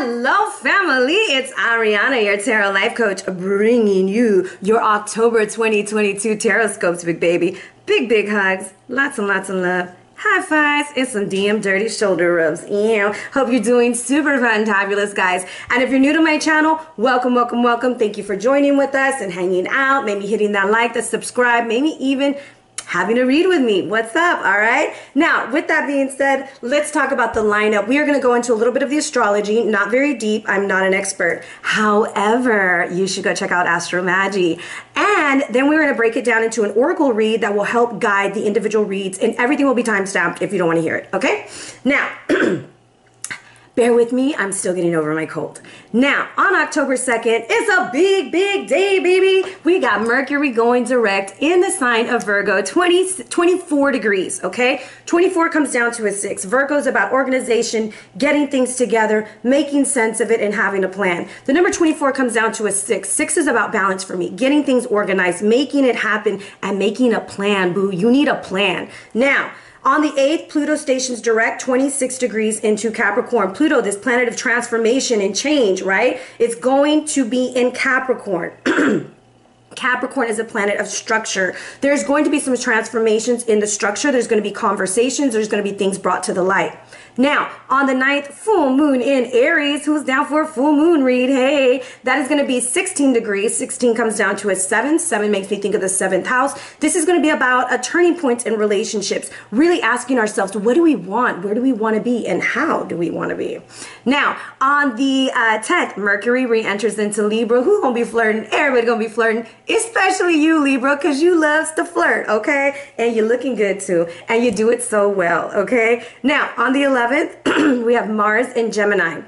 Hello family, it's Arhinna, your tarot life coach, bringing you your October 2022 tarot scopes, big baby. Big hugs, lots and lots of love, high fives, and some damn dirty shoulder rubs. Hope you're doing super fantabulous, guys. And if you're new to my channel, welcome. Thank you for joining with us and hanging out, maybe hitting that like, that subscribe, maybe even having a read with me. What's up? All right. Now, with that being said, let's talk about the lineup. We are going to go into a little bit of the astrology, not very deep. I'm not an expert. However, you should go check out Astrology. And then we're going to break it down into an oracle read that will help guide the individual reads, and everything will be timestamped if you don't want to hear it. Okay. Now, bear with me, I'm still getting over my cold. Now, on October 2nd, it's a big day, baby. We got Mercury going direct in the sign of Virgo, 24 degrees, okay? 24 comes down to a 6. Virgo is about organization, getting things together, making sense of it, and having a plan. The number 24 comes down to a 6. 6 is about balance for me, getting things organized, making it happen, and making a plan, boo. You need a plan. Now, on the 8th, Pluto stations direct 26 degrees into Capricorn. Pluto, this planet of transformation and change, right? It's going to be in Capricorn. Capricorn is a planet of structure. There's going to be some transformations in the structure. There's going to be conversations. There's going to be things brought to the light. Now, on the 9th, full moon in Aries. Who's down for a full moon read? Hey, that is going to be 16 degrees. 16 comes down to a 7. 7 makes me think of the 7th house. This is going to be about a turning point in relationships. Really asking ourselves, what do we want? Where do we want to be? And how do we want to be? Now, on the 10th, Mercury re-enters into Libra. Who's going to be flirting? Everybody going to be flirting, especially you, Libra, because you loves to flirt, okay? And you're looking good too. And you do it so well, okay? Now, on the 11th, we have Mars in Gemini.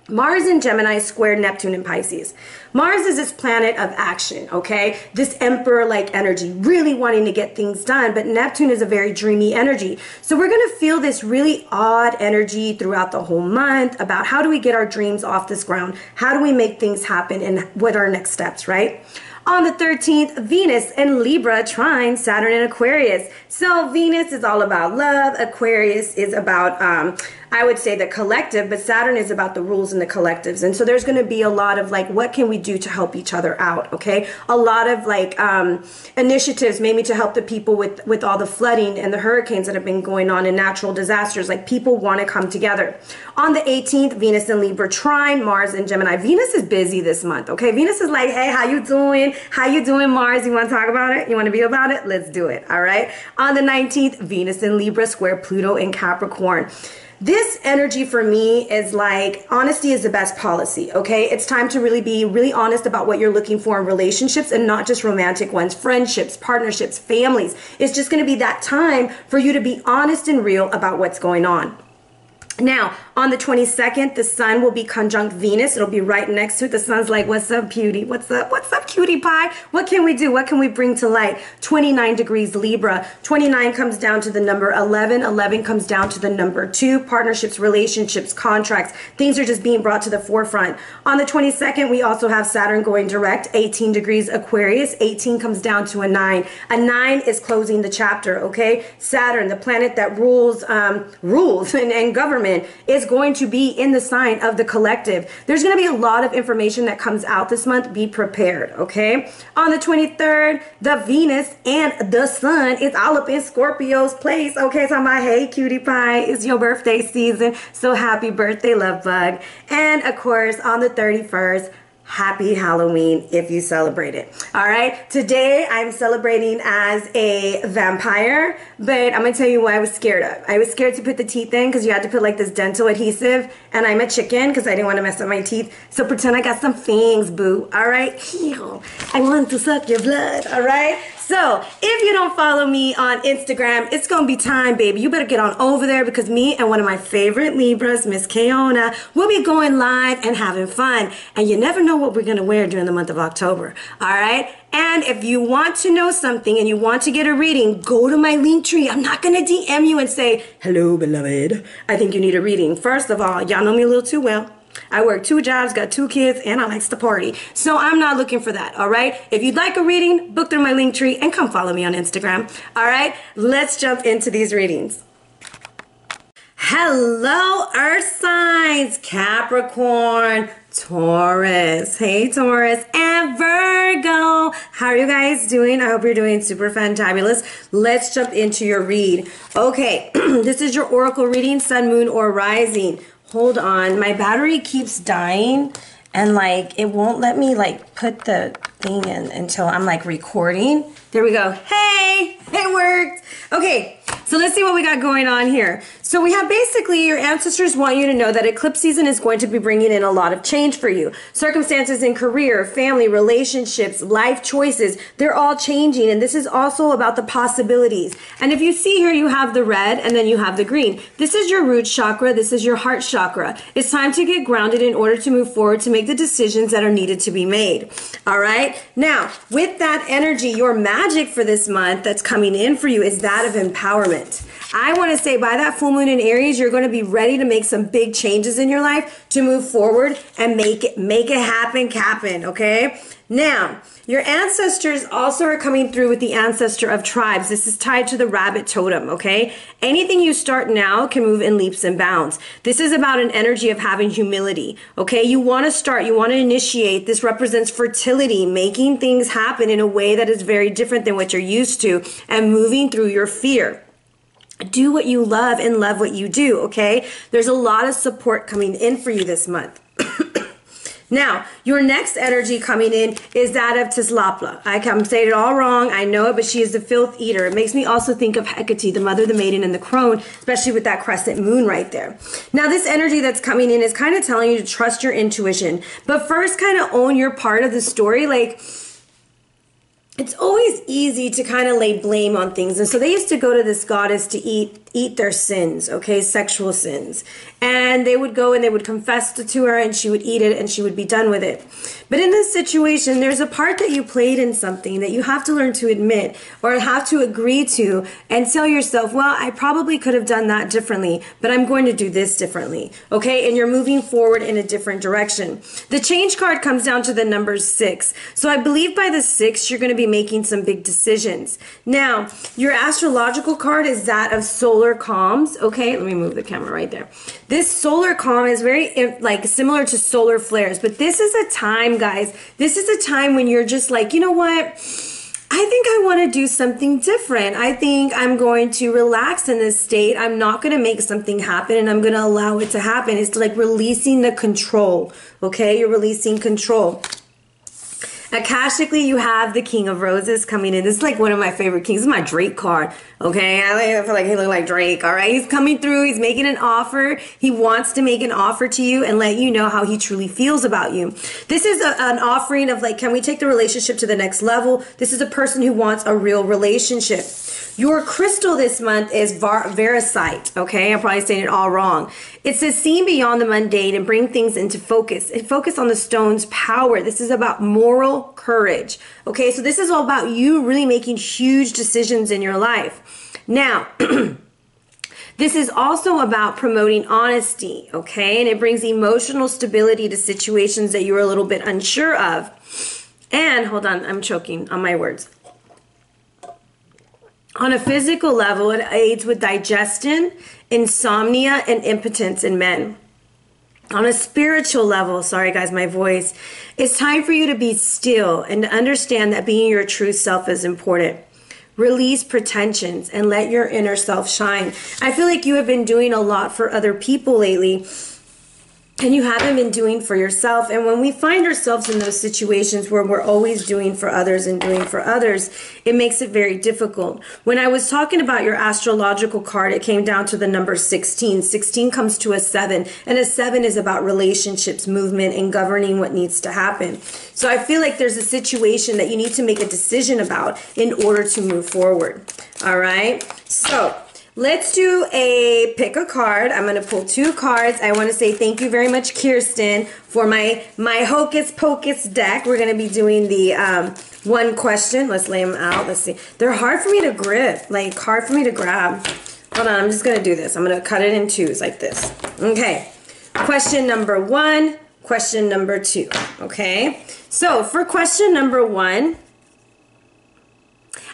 Mars in Gemini squared Neptune in Pisces. Mars is this planet of action, okay? This emperor-like energy, really wanting to get things done, but Neptune is a very dreamy energy. So we're going to feel this really odd energy throughout the whole month about how do we get our dreams off this ground? How do we make things happen, and what are our next steps, right? On the 13th, Venus in Libra trine Saturn in Aquarius. So Venus is all about love. Aquarius is about, I would say, the collective, but Saturn is about the rules and the collectives. And so there's going to be a lot of like, what can we do to help each other out? Okay. A lot of like initiatives maybe to help the people with all the flooding and the hurricanes that have been going on and natural disasters. Like, people want to come together. On the 18th, Venus in Libra trine Mars in Gemini. Venus is busy this month. Okay. Venus is like, hey, how you doing? How you doing, Mars? You want to talk about it? You want to be about it? Let's do it. All right. On the 19th, Venus in Libra square Pluto in Capricorn. This energy for me is like, honesty is the best policy, okay? It's time to really be really honest about what you're looking for in relationships, and not just romantic ones, friendships, partnerships, families. It's just going to be that time for you to be honest and real about what's going on. Now, on the 22nd, the sun will be conjunct Venus. It'll be right next to it. The sun's like, what's up, cutie? What's up? What's up, cutie pie? What can we do? What can we bring to light? 29 degrees Libra. 29 comes down to the number 11. 11 comes down to the number 2. Partnerships, relationships, contracts. Things are just being brought to the forefront. On the 22nd, we also have Saturn going direct. 18 degrees Aquarius. 18 comes down to a 9. A 9 is closing the chapter, okay? Saturn, the planet that rules and government, is going to be in the sign of the collective. There's going to be a lot of information that comes out this month. Be prepared, okay? On the 23rd, the Venus and the sun is all up in Scorpio's place, okay? So I'm like, hey, cutie pie, it's your birthday season, so happy birthday, love bug. And of course, on the 31st, happy Halloween if you celebrate it. All right. Today I'm celebrating as a vampire, but I'm going to tell you what I was scared of. I was scared to put the teeth in because you had to put like this dental adhesive, and I'm a chicken because I didn't want to mess up my teeth. So pretend I got some fangs, boo. All right. I want to suck your blood. All right. So if you don't follow me on Instagram, it's going to be time, baby. You better get on over there, because me and one of my favorite Libras, Miss Keona, will be going live and having fun. And you never know what we're going to wear during the month of October. All right. And if you want to know something and you want to get a reading, go to my linktree. I'm not going to DM you and say, hello, beloved, I think you need a reading. First of all, y'all know me a little too well. I work 2 jobs, got 2 kids, and I likes to party. So I'm not looking for that, all right? If you'd like a reading, book through my linktree and come follow me on Instagram, all right? Let's jump into these readings. Hello, Earth signs, Capricorn, Taurus. Hey, Taurus, and Virgo. How are you guys doing? I hope you're doing super fantabulous. Let's jump into your read. Okay, this is your oracle reading, sun, moon, or rising. Hold on, my battery keeps dying, and like it won't let me like put the thing in until I'm like recording. There we go. Hey, it worked. Okay, so let's see what we got going on here. So we have basically your ancestors want you to know that eclipse season is going to be bringing in a lot of change for you. Circumstances in career, family, relationships, life choices, they're all changing. And this is also about the possibilities. And if you see here, you have the red and then you have the green. This is your root chakra. This is your heart chakra. It's time to get grounded in order to move forward to make the decisions that are needed to be made. All right. Now, with that energy, your magic for this month that's coming in for you is that of empowerment. I want to say by that full moon in Aries, you're going to be ready to make some big changes in your life to move forward and make it happen, okay? Now, your ancestors also are coming through with the ancestor of tribes. This is tied to the rabbit totem, okay? Anything you start now can move in leaps and bounds. This is about an energy of having humility, okay? You want to start, you want to initiate. This represents fertility, making things happen in a way that is very different than what you're used to and moving through your fear. Do what you love and love what you do, okay? There's a lot of support coming in for you this month. Now, your next energy coming in is that of Tezcatlipoca. I'm saying it all wrong. I know it, but she is the filth eater. It makes me also think of Hecate, the mother, the maiden, and the crone, especially with that crescent moon right there. Now, this energy that's coming in is kind of telling you to trust your intuition, but first kind of own your part of the story. Like, it's always easy to kind of lay blame on things. And so they used to go to this goddess to eat their sins, okay, sexual sins. And they would go and they would confess to her and she would eat it and she would be done with it. But in this situation, there's a part that you played in something that you have to learn to admit or have to agree to and tell yourself, well, I probably could have done that differently, but I'm going to do this differently, okay? And you're moving forward in a different direction. The change card comes down to the number 6. So I believe by the 6, you're going to be making some big decisions. Now, your astrological card is that of solar calms, okay? Let me move the camera right there. This solar calm is very like similar to solar flares, but this is a time, guys. This is a time when you're just like, you know what? I think I want to do something different. I think I'm going to relax in this state. I'm not going to make something happen and I'm going to allow it to happen. It's like releasing the control, okay? You're releasing control. Akashically, you have the King of Roses coming in. This is like one of my favorite kings. This is my Drake card, okay? I feel like he looks like Drake, all right? He's coming through. He's making an offer. He wants to make an offer to you and let you know how he truly feels about you. This is an offering of like, can we take the relationship to the next level? This is a person who wants a real relationship. Your crystal this month is Viracite, okay? I'm probably saying it all wrong. It says, seeing beyond the mundane and bring things into focus. And focus on the stone's power. This is about moral courage, okay? So this is all about you really making huge decisions in your life. Now, this is also about promoting honesty, okay? And it brings emotional stability to situations that you're a little bit unsure of. And, hold on, I'm choking on my words. On a physical level, it aids with digestion, insomnia, and impotence in men. On a spiritual level, sorry guys, my voice, it's time for you to be still and to understand that being your true self is important. Release pretensions and let your inner self shine. I feel like you have been doing a lot for other people lately, and you haven't been doing for yourself. And when we find ourselves in those situations where we're always doing for others and doing for others, it makes it very difficult. When I was talking about your astrological card, it came down to the number 16. 16 comes to a 7, and a 7 is about relationships, movement, and governing what needs to happen. So I feel like there's a situation that you need to make a decision about in order to move forward. All right? So let's do a pick a card. I'm going to pull 2 cards. I want to say thank you very much, Kirsten, for my Hocus Pocus deck. We're going to be doing the one question. Let's lay them out. Let's see. They're hard for me to grip, like hard for me to grab. Hold on. I'm just going to do this. I'm going to cut it in 2s like this. Okay. Question number 1. Question number 2. Okay. So for question number 1,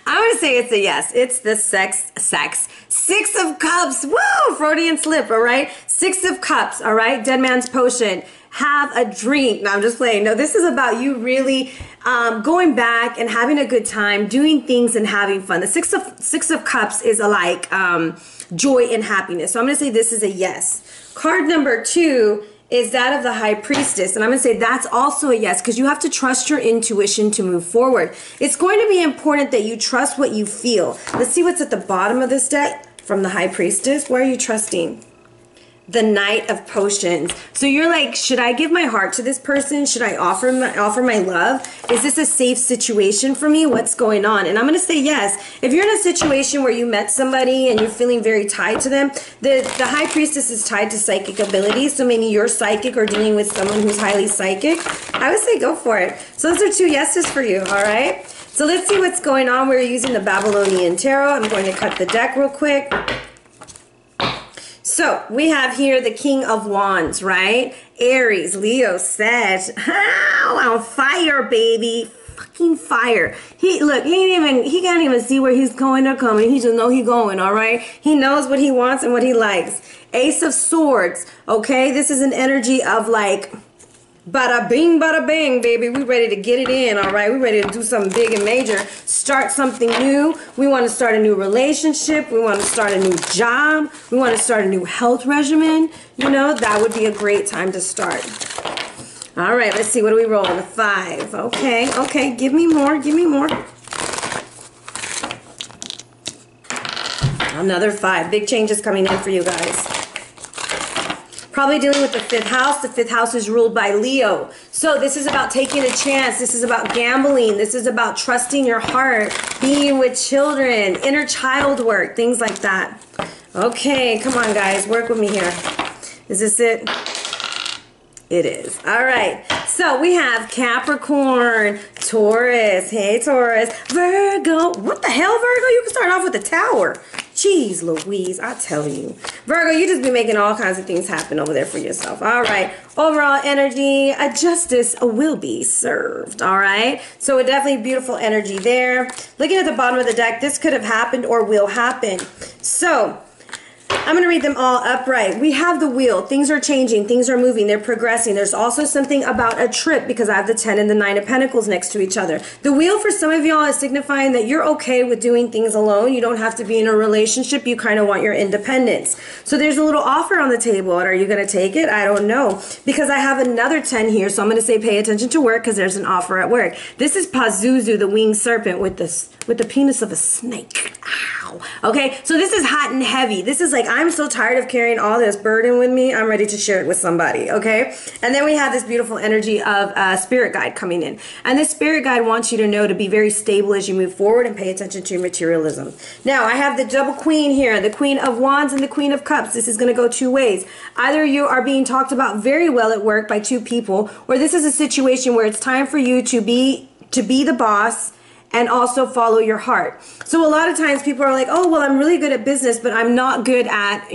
I'm going to say it's a yes. It's the sex. Six of Cups. Woo! Freudian slip, all right? Six of Cups, all right? Dead Man's Potion. Have a drink. No, I'm just playing. No, this is about you really going back and having a good time, doing things and having fun. The Six of Cups is like joy and happiness. So I'm going to say this is a yes. Card number 2 is that of the High Priestess. And I'm going to say that's also a yes, because you have to trust your intuition to move forward. It's going to be important that you trust what you feel. Let's see what's at the bottom of this deck from the High Priestess. What are you trusting? The Knight of Potions. So you're like, should I give my heart to this person? Should I offer my love? Is this a safe situation for me? What's going on? And I'm going to say yes. If you're in a situation where you met somebody and you're feeling very tied to them, the High Priestess is tied to psychic abilities. So maybe you're psychic or dealing with someone who's highly psychic. I would say go for it. So those are 2 yeses for you, all right? So let's see what's going on. We're using the Babylonian Tarot. I'm going to cut the deck real quick. So we have here the King of Wands, right? Aries, Leo, Sag. On fire, baby. Fucking fire. He can't even see where he's going or coming. He just know he's going, all right? He knows what he wants and what he likes. Ace of Swords, okay? This is an energy of like, bada bing, bada bang, baby. We ready to get it in, all right? We ready to do something big and major. Start something new. We want to start a new relationship. We want to start a new job. We want to start a new health regimen. You know, that would be a great time to start. All right, let's see. What do we roll? The 5. Okay. Give me more. Another 5. Big changes coming in for you guys. Probably dealing with the 5th house. The 5th house is ruled by Leo. So this is about taking a chance. This is about gambling. This is about trusting your heart, being with children, inner child work, things like that. Okay, come on guys, work with me here. Is this it? It is. All right. So we have Capricorn, Taurus. Hey, Taurus. Virgo. What the hell, Virgo? You can start off with the Tower. Jeez Louise, I tell you. Virgo, you just be making all kinds of things happen over there for yourself. All right. Overall energy, a justice will be served. All right. So a definitely beautiful energy there. Looking at the bottom of the deck, this could have happened or will happen. So I'm going to read them all upright. We have the Wheel. Things are changing. Things are moving. They're progressing. There's also something about a trip because I have the 10 and the 9 of Pentacles next to each other. The Wheel for some of y'all is signifying that you're okay with doing things alone. You don't have to be in a relationship. You kind of want your independence. So there's a little offer on the table. And are you going to take it? I don't know. Because I have another 10 here. So I'm going to say pay attention to work because there's an offer at work. This is Pazuzu, the winged serpent with the penis of a snake. Ow. Okay, so this is hot and heavy. This is like, I'm so tired of carrying all this burden with me. I'm ready to share it with somebody, okay? And then we have this beautiful energy of spirit guide coming in. And this spirit guide wants you to know to be very stable as you move forward and pay attention to your materialism. Now, I have the double queen here, the Queen of Wands and the Queen of Cups. This is going to go 2 ways. Either you are being talked about very well at work by 2 people, or this is a situation where it's time for you to be the boss and also follow your heart. So a lot of times people are like, oh, well, I'm really good at business, but I'm not good at,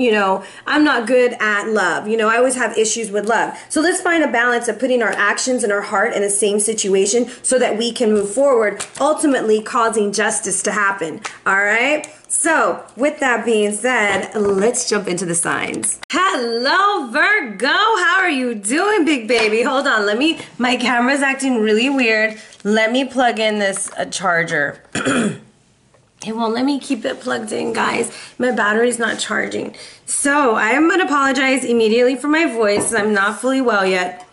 I'm not good at love. I always have issues with love. So let's find a balance of putting our actions and our heart in the same situation so that we can move forward, ultimately causing justice to happen. All right? So, with that being said, let's jump into the signs. Hello, Virgo. How are you doing, big baby? Hold on. My camera's acting really weird. Let me plug in this charger. It won't let me keep it plugged in, guys. My battery's not charging. So, I am going to apologize immediately for my voice. I'm not fully well yet.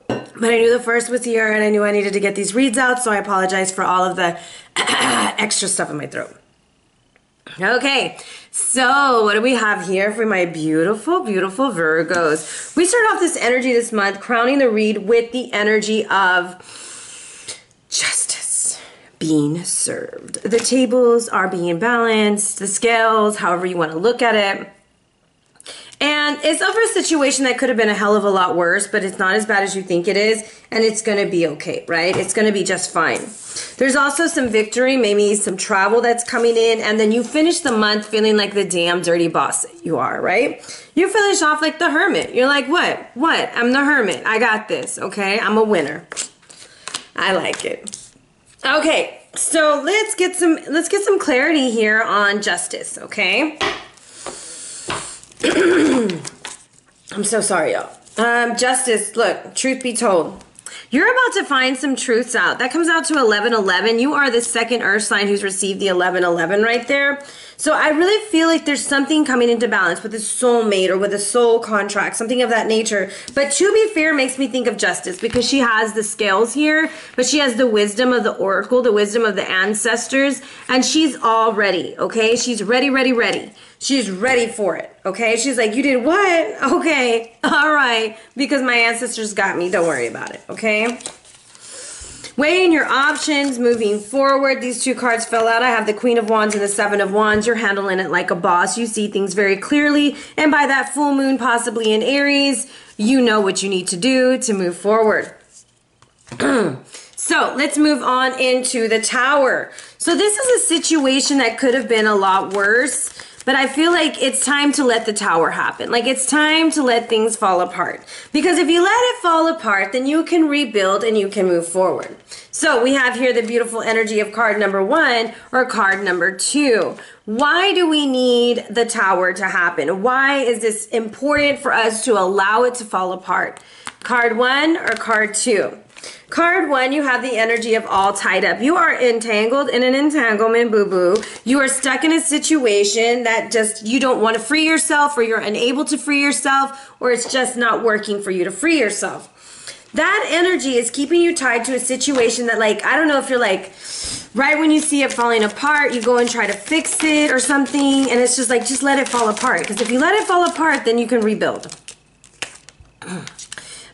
But I knew the first was here and I knew I needed to get these reads out, so I apologize for all of the extra stuff in my throat. Okay, so what do we have here for my beautiful, beautiful Virgos? We start off this energy this month, crowning the read with the energy of justice being served. The tables are being balanced, the scales, however you want to look at it. And it's over a situation that could have been a hell of a lot worse, but it's not as bad as you think it is, and it's going to be okay, right? It's going to be just fine. There's also some victory, maybe some travel that's coming in, and then you finish the month feeling like the damn dirty boss that you are, right? You finish off like the hermit. You're like, what? What? I'm the hermit. I got this, okay? I'm a winner. I like it. Okay, So let's get some clarity here on justice, okay? I'm so sorry, y'all. Justice, look, truth be told, you're about to find some truths out. That comes out to 1111. You are the second earth sign who's received the 1111 right there. So I really feel like there's something coming into balance with a soulmate or with a soul contract, something of that nature. But to be fair, makes me think of justice because she has the scales here, but she has the wisdom of the oracle, the wisdom of the ancestors, and she's all ready, okay? She's ready, ready, ready. She's ready for it, okay? She's like, you did what? Okay, all right, because my ancestors got me. Don't worry about it, okay? Weighing your options, moving forward. These two cards fell out. I have the Queen of Wands and the Seven of Wands. You're handling it like a boss. You see things very clearly. And by that full moon, possibly in Aries, you know what you need to do to move forward. So let's move on into the Tower. So this is a situation that could have been a lot worse. But I feel like it's time to let the Tower happen. Like it's time to let things fall apart. Because if you let it fall apart, then you can rebuild and you can move forward. So we have here the beautiful energy of card number 1 or card number 2. Why do we need the Tower to happen? Why is this important for us to allow it to fall apart? Card 1 or card 2? Card 1, you have the energy of all tied up. You are entangled in an entanglement, boo-boo. You are stuck in a situation that just, you don't want to free yourself, or you're unable to free yourself, or it's just not working for you to free yourself. That energy is keeping you tied to a situation that, like, I don't know if you're like, right when you see it falling apart, you go and try to fix it or something, and it's just like, just let it fall apart. Because if you let it fall apart, then you can rebuild.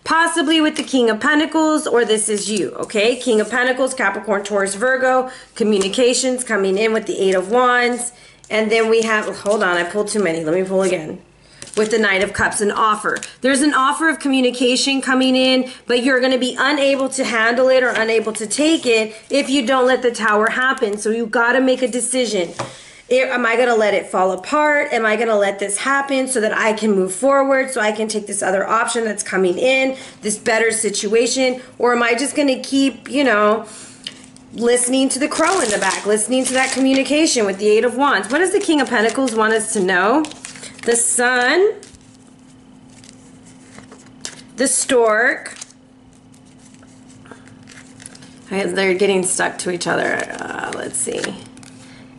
Possibly with the King of Pentacles, or this is you, okay? King of Pentacles, Capricorn, Taurus, Virgo, communications coming in with the Eight of Wands. And then we have, hold on, I pulled too many. Let me pull again. With the Knight of Cups, an offer. There's an offer of communication coming in, but you're going to be unable to handle it or unable to take it if you don't let the Tower happen. So you got to make a decision. Am I going to let it fall apart? Am I going to let this happen so that I can move forward, so I can take this other option that's coming in, this better situation? Or am I just going to keep, you know, listening to the crow in the back, listening to that communication with the Eight of Wands? What does the King of Pentacles want us to know? The Sun, the Stork. They're getting stuck to each other. Let's see.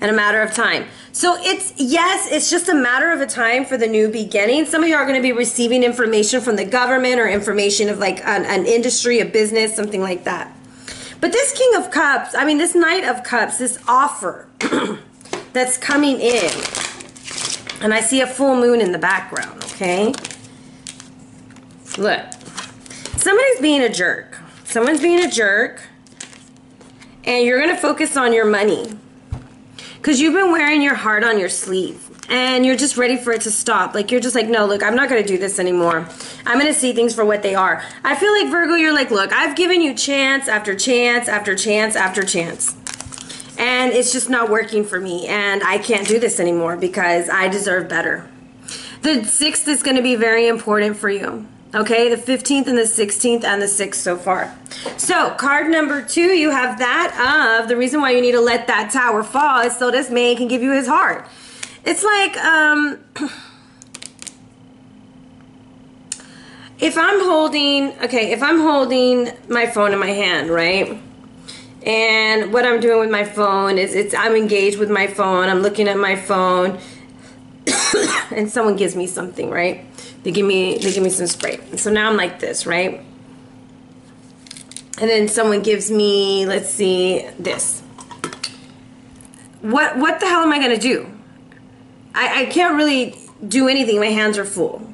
And a matter of time. So it's, yes, it's just a matter of a time for the new beginning. Some of you are going to be receiving information from the government or information of like an industry, a business, something like that. But this King of Cups, I mean, this Knight of Cups, this offer that's coming in. And I see a full moon in the background, okay? Look, somebody's being a jerk. Someone's being a jerk. And you're going to focus on your money. Because you've been wearing your heart on your sleeve and you're just ready for it to stop. Like, you're just like, no, look, I'm not going to do this anymore. I'm going to see things for what they are. I feel like, Virgo, you're like, look, I've given you chance after chance after chance after chance. And it's just not working for me. And I can't do this anymore because I deserve better. The 6th is going to be very important for you. Okay, the 15th and the 16th and the 6th so far. So, card number 2, you have that of the reason why you need to let that Tower fall is so this man can give you his heart. It's like, if I'm holding my phone in my hand, right? And what I'm doing with my phone is I'm engaged with my phone, I'm looking at my phone, and someone gives me something, right? They give me some spray. So now I'm like this, right? And then someone gives me, let's see, this. What the hell am I gonna do? I can't really do anything. My hands are full.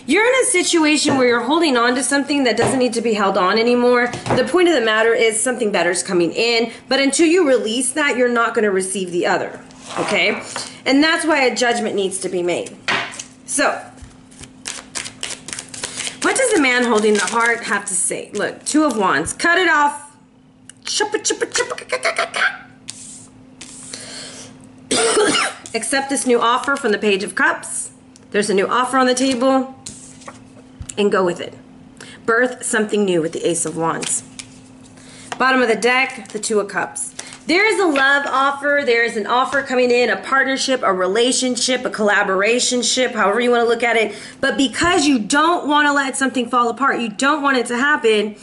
You're in a situation where you're holding on to something that doesn't need to be held on anymore. The point of the matter is something better is coming in, but until you release that, you're not going to receive the other, okay? And that's why a judgment needs to be made. So, what does the man holding the heart have to say? Look, 2 of Wands. Cut it off. Accept this new offer from the Page of Cups. There's a new offer on the table. And go with it. Birth something new with the Ace of Wands. Bottom of the deck, the 2 of Cups. There is a love offer. There is an offer coming in, a partnership, a relationship, a collaborationship, however you want to look at it. But because you don't want to let something fall apart, you don't want it to happen,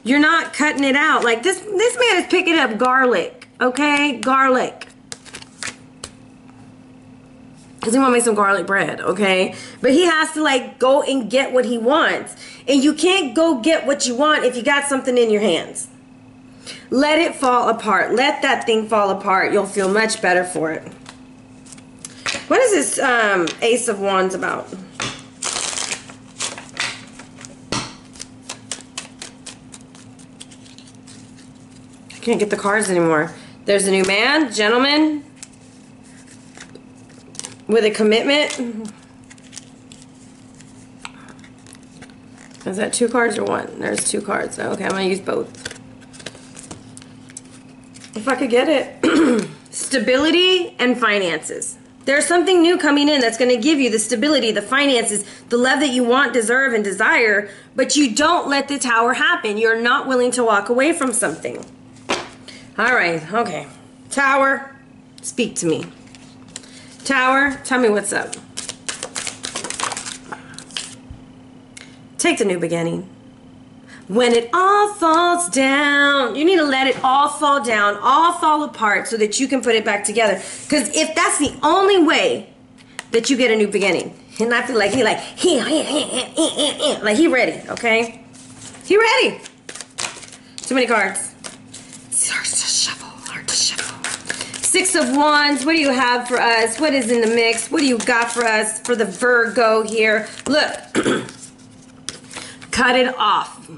you're not cutting it out. Like this man is picking up garlic, okay? Garlic. Because he want to make some garlic bread, okay? But he has to like go and get what he wants. And you can't go get what you want if you got something in your hands. Let it fall apart. Let that thing fall apart. You'll feel much better for it. What is this Ace of Wands about? I can't get the cards anymore. There's a new man, gentleman, with a commitment. Is that 2 cards or 1? There's 2 cards. Okay, I'm going to use both. If I could get it. Stability and finances. There's something new coming in that's going to give you the stability, the finances, the love that you want, deserve, and desire, but you don't let the Tower happen. You're not willing to walk away from something. All right, okay. Tower, speak to me. Tower, tell me what's up. Take the new beginning. When it all falls down, you need to let it all fall down, all fall apart so that you can put it back together. Because if that's the only way that you get a new beginning, and I feel like he ready, okay? He ready. Too many cards. It's hard to shuffle, hard to shuffle. 6 of Wands, what do you have for us? What is in the mix? What do you got for us for the Virgo here? Look, cut it off.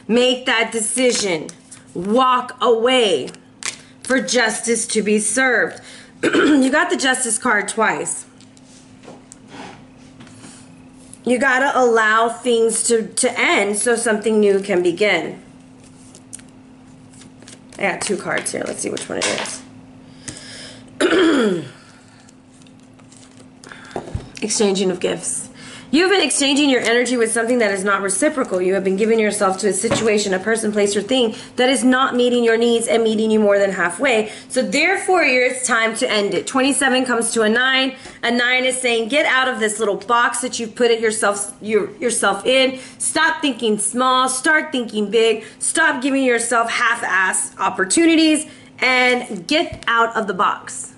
Make that decision. Walk away for justice to be served. You got the Justice card twice. You got to allow things to end so something new can begin. I got 2 cards here. Let's see which one it is. Exchanging of gifts. You have been exchanging your energy with something that is not reciprocal. You have been giving yourself to a situation, a person, place, or thing that is not meeting your needs and meeting you more than halfway. So therefore, it's time to end it. 27 comes to a 9. A 9 is saying, get out of this little box that you've put it yourself in. Stop thinking small. Start thinking big. Stop giving yourself half-assed opportunities and get out of the box.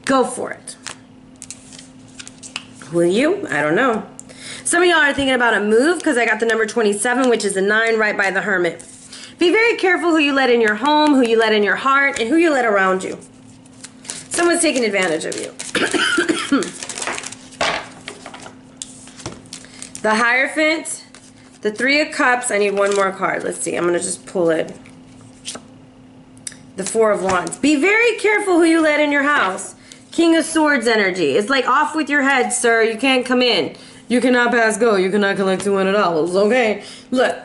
Go for it. Will you? I don't know. Some of y'all are thinking about a move because I got the number 27, which is a 9 right by the Hermit. Be very careful who you let in your home, who you let in your heart, and who you let around you. Someone's taking advantage of you. The Hierophant, the 3 of Cups. I need one more card. Let's see. I'm going to just pull it. The 4 of Wands. Be very careful who you let in your house. King of Swords energy. It's like, off with your head, sir. You can't come in. You cannot pass go. You cannot collect $200. Okay? Look.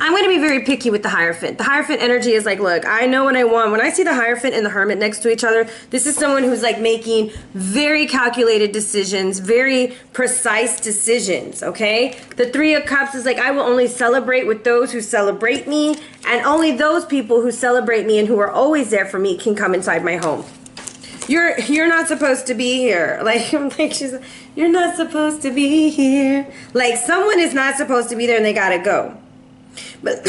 I'm going to be very picky with the Hierophant. The Hierophant energy is like, look, I know what I want. When I see the Hierophant and the Hermit next to each other, this is someone who's like making very calculated decisions, very precise decisions, okay? The 3 of Cups is like, I will only celebrate with those who celebrate me, and only those people who celebrate me and who are always there for me can come inside my home. You're not supposed to be here. Like you're not supposed to be here. Like someone is not supposed to be there and they gotta go. But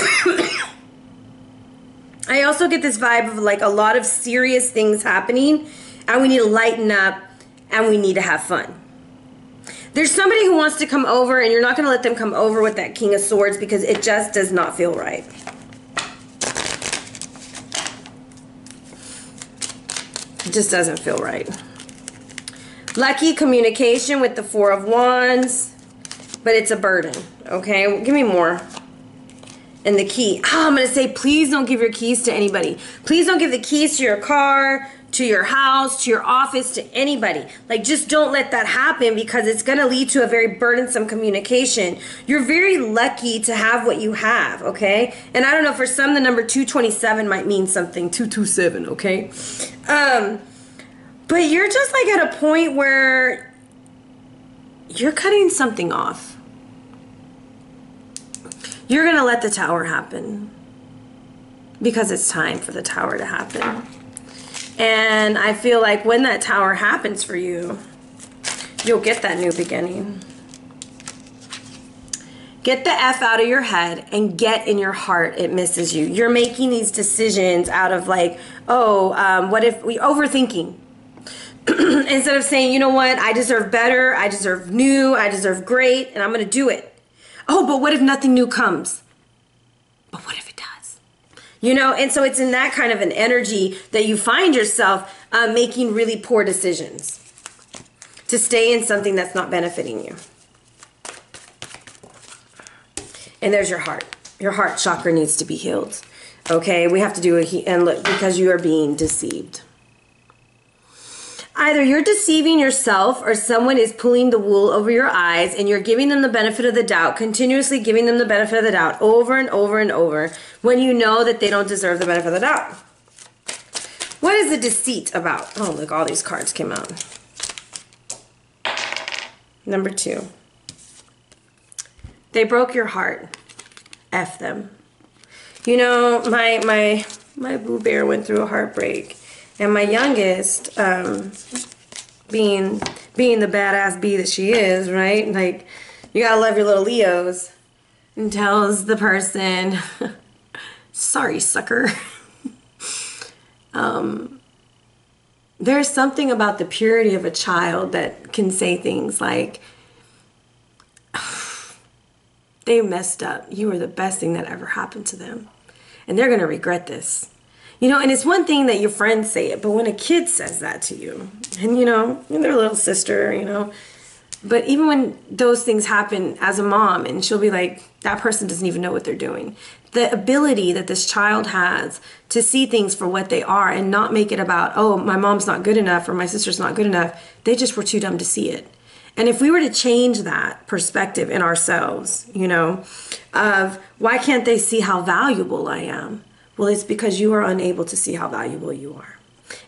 I also get this vibe of like a lot of serious things happening and we need to lighten up and we need to have fun. There's somebody who wants to come over and you're not going to let them come over with that King of Swords because it just does not feel right. It just doesn't feel right. Lucky communication with the 4 of Wands, but it's a burden. Okay, give me more. And the key. I'm going to say, please don't give your keys to anybody. Please don't give the keys to your car, to your house, to your office, to anybody. Like, just don't let that happen because it's going to lead to a very burdensome communication. You're very lucky to have what you have, okay? And I don't know, for some, the number 227 might mean something. 227, okay? But you're just like at a point where you're cutting something off. You're going to let the Tower happen. because it's time for the Tower to happen. And I feel like when that Tower happens for you, you'll get that new beginning. Get the F out of your head and get in your heart it misses you. You're making these decisions out of like, oh, what if we overthinking? Instead of saying, you know what, I deserve better, I deserve new, I deserve great, and I'm going to do it. Oh, but what if nothing new comes? But what if it does? You know, and so it's in that kind of an energy that you find yourself making really poor decisions to stay in something that's not benefiting you. And there's your heart. Your heart chakra needs to be healed. Okay, we have to do it, and look, because you are being deceived. Either you're deceiving yourself or someone is pulling the wool over your eyes and you're giving them the benefit of the doubt, continuously giving them the benefit of the doubt over and over and over when you know that they don't deserve the benefit of the doubt. What is the deceit about? Oh, look, all these cards came out. Number 2. They broke your heart. F them. You know, my boo bear went through a heartbreak. And my youngest, being the badass bee that she is, right? Like, you gotta love your little Leos. And tells the person, sorry, sucker. There's something about the purity of a child that can say things like, they messed up. You were the best thing that ever happened to them. And they're gonna regret this. You know, and it's one thing that your friends say it, but when a kid says that to you, and you know, their little sister, you know, but even when those things happen as a mom, and she'll be like, that person doesn't even know what they're doing. The ability that this child has to see things for what they are and not make it about, oh, my mom's not good enough or my sister's not good enough. They just were too dumb to see it. And if we were to change that perspective in ourselves, you know, of why can't they see how valuable I am? Well, it's because you are unable to see how valuable you are.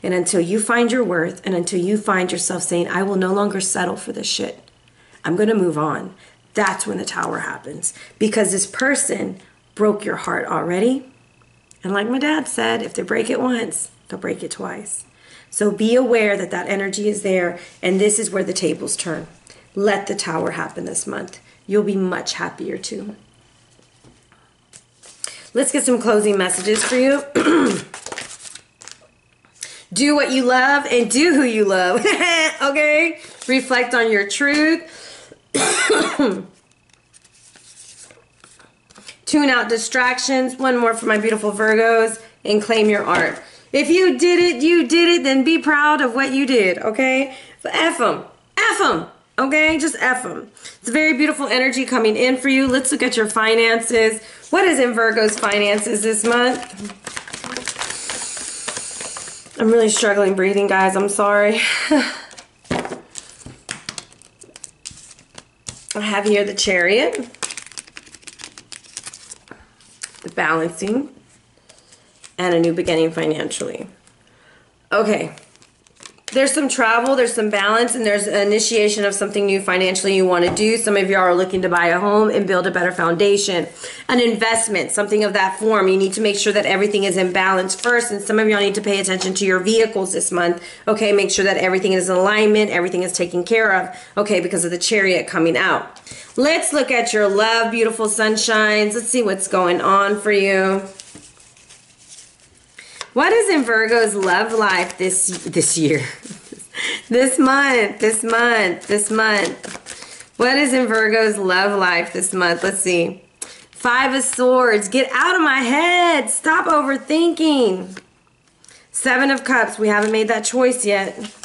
And until you find your worth and until you find yourself saying, I will no longer settle for this shit, I'm going to move on. That's when the Tower happens. Because this person broke your heart already. And like my dad said, if they break it once, they'll break it twice. So be aware that that energy is there. And this is where the tables turn. Let the Tower happen this month. You'll be much happier too. Let's get some closing messages for you. Do what you love and do who you love. Okay? Reflect on your truth. Tune out distractions. One more for my beautiful Virgos. And claim your art. If you did it, you did it. Then be proud of what you did. Okay? But F them. F them. Okay? Just F them. It's a very beautiful energy coming in for you. Let's look at your finances. What is in Virgo's finances this month? I'm really struggling breathing, guys. I'm sorry. I have here the Chariot, the Balancing, and a new beginning financially. Okay. There's some travel, there's some balance, and there's an initiation of something new financially you want to do. Some of you are looking to buy a home and build a better foundation. An investment, something of that form. You need to make sure that everything is in balance first, and some of y'all need to pay attention to your vehicles this month. Okay, make sure that everything is in alignment, everything is taken care of. Okay, because of the Chariot coming out. Let's look at your love, beautiful sunshines. Let's see what's going on for you. What is in Virgo's love life this year? This month. What is in Virgo's love life this month? Let's see. 5 of Swords. Get out of my head. Stop overthinking. 7 of Cups. We haven't made that choice yet.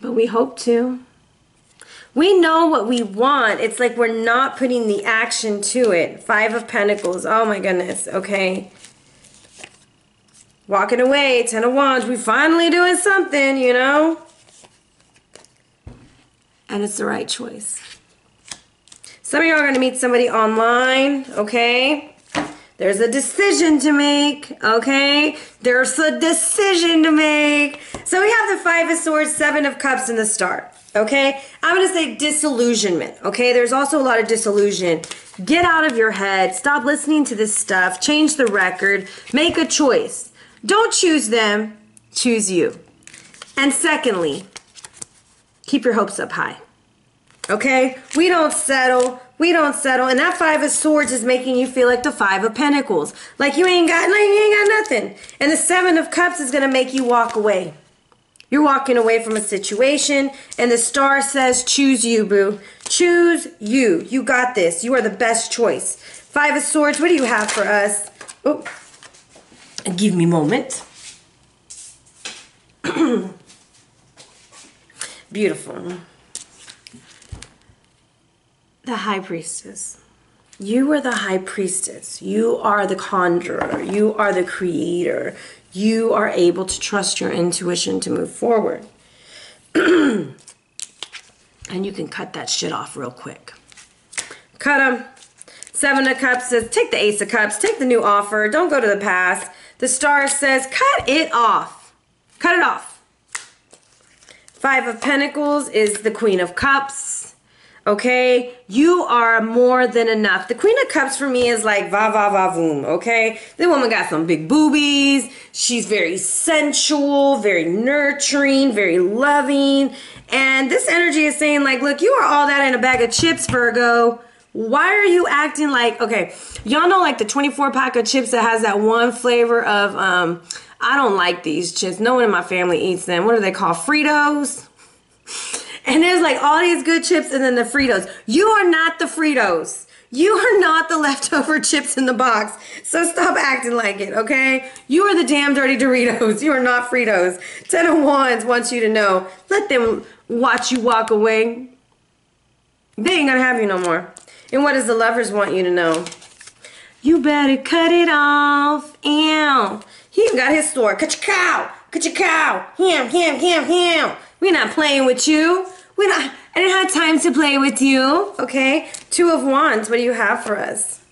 But we hope to. We know what we want. It's like we're not putting the action to it. 5 of Pentacles. Oh my goodness. Okay. Walking away, 10 of Wands. We finally doing something, you know? And it's the right choice. Some of you are going to meet somebody online, okay? There's a decision to make, okay? There's a decision to make. So we have the 5 of Swords, 7 of Cups, and the Star. Okay, I'm going to say disillusionment. Okay, there's also a lot of disillusion. Get out of your head. Stop listening to this stuff. Change the record. Make a choice. Don't choose them. Choose you. And secondly, keep your hopes up high. Okay, we don't settle. We don't settle. And that Five of Swords is making you feel like the Five of Pentacles. Like you ain't got nothing. And the Seven of Cups is going to make you walk away. You're walking away from a situation, and the star says, choose you, boo. Choose you. You got this. You are the best choice. Five of Swords, what do you have for us? Oh, give me a moment. Beautiful. The High Priestess. You are the High Priestess. You are the conjurer. You are the creator. You are able to trust your intuition to move forward. And you can cut that shit off real quick. Cut them. Seven of Cups says, take the Ace of Cups. Take the new offer. Don't go to the past. The Star says, cut it off. Cut it off. Five of Pentacles is the Queen of Cups. Okay, you are more than enough. The Queen of Cups for me is like va va va voom, okay? The woman got some big boobies. She's very sensual, very nurturing, very loving. And this energy is saying like, look, you are all that in a bag of chips, Virgo. Why are you acting like, okay, y'all know like the 24 pack of chips that has that one flavor of, I don't like these chips. No one in my family eats them. What are they called? Fritos? And there's like all these good chips and then the Fritos. You are not the Fritos. You are not the leftover chips in the box. So stop acting like it, okay? You are the damn dirty Doritos. You are not Fritos. Ten of Wands wants you to know. Let them watch you walk away. They ain't gonna have you no more. And what does the Lovers want you to know? You better cut it off. Ew. He even got his sword. Cut your cow. Cut your cow. Him. We're not playing with you. I didn't have time to play with you. Okay? Two of Wands. What do you have for us?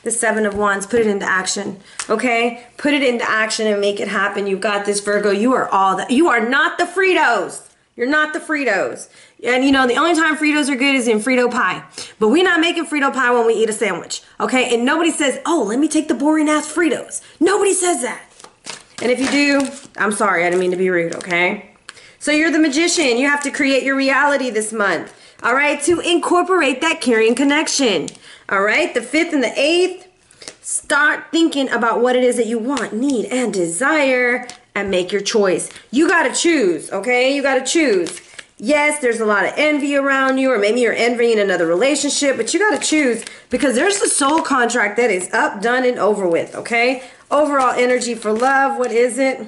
The Seven of Wands. Put it into action. Okay? Put it into action and make it happen. You got this, Virgo. You are all that. You are not the Fritos. You're not the Fritos. And you know, the only time Fritos are good is in Frito pie. But we're not making Frito pie when we eat a sandwich. Okay? And nobody says, oh, let me take the boring ass Fritos. Nobody says that. And if you do, I'm sorry. I didn't mean to be rude. Okay? So you're the magician. You have to create your reality this month. All right? To incorporate that caring connection. All right? The 5th and the 8th. Start thinking about what it is that you want, need, and desire. And make your choice. You got to choose. Okay? You got to choose. Yes, there's a lot of envy around you. Or maybe you're envying another relationship. But you got to choose. Because there's the soul contract that is up, done, and over with. Okay? Overall energy for love. What is it?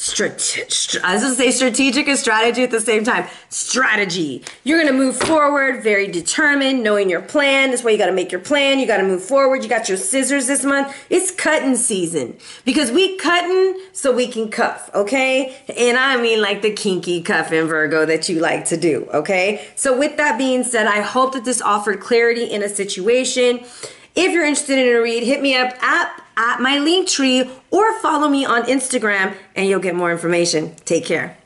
I was going to say strategic and strategy at the same time. Strategy. You're going to move forward, very determined, knowing your plan. That's why you got to make your plan. You got to move forward. You got your scissors this month. It's cutting season. Because we cutting so we can cuff, okay? And I mean like the kinky cuffing, Virgo, that you like to do, okay? So with that being said, I hope that this offered clarity in a situation. If you're interested in a read, hit me up at my linktree or follow me on Instagram and you'll get more information. Take care.